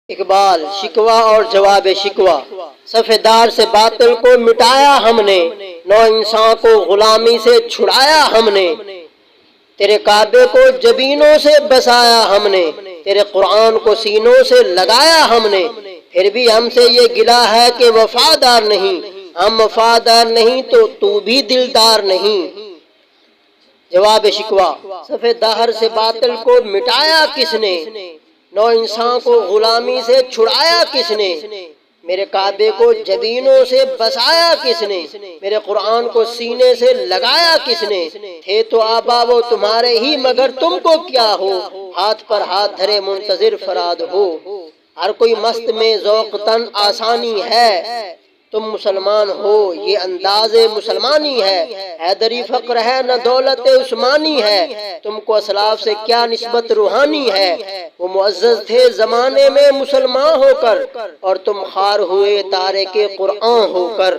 اقبال شکوہ اور جواب شکوہ۔ صفحےدار سے باطل کو مٹایا ہم نے، نو انسان کو غلامی سے چھڑایا ہم نے، تیرے کعبے کو جبینوں سے بسایا ہم نے، تیرے قرآن کو سینوں سے لگایا ہم نے، پھر بھی ہم سے یہ گلہ ہے کہ وفادار نہیں، ہم وفادار نہیں تو بھی دلدار نہیں۔ جواب شکوہ۔ صفحےدار سے باطل کو مٹایا کس نے، نو انسان کو غلامی سے چھڑایا کس نے، میرے کعبے کو جبینوں سے بسایا کس نے، میرے قرآن کو سینے سے لگایا کس نے، تھے تو آبا وہ تمہارے ہی مگر تم کو کیا ہو، ہاتھ پر ہاتھ دھرے منتظر فراد ہو، ہر کوئی مست میں ذوق تن آسانی ہے، تم مسلمان ہو یہ انداز مسلمانی ہے، حیدری فقر ہے نہ دولت عثمانی ہے، تم کو اسلاف سے کیا نسبت روحانی ہے، وہ معزز تھے زمانے میں مسلمان ہو کر، اور تم خوار ہوئے تارک قرآن ہو کر۔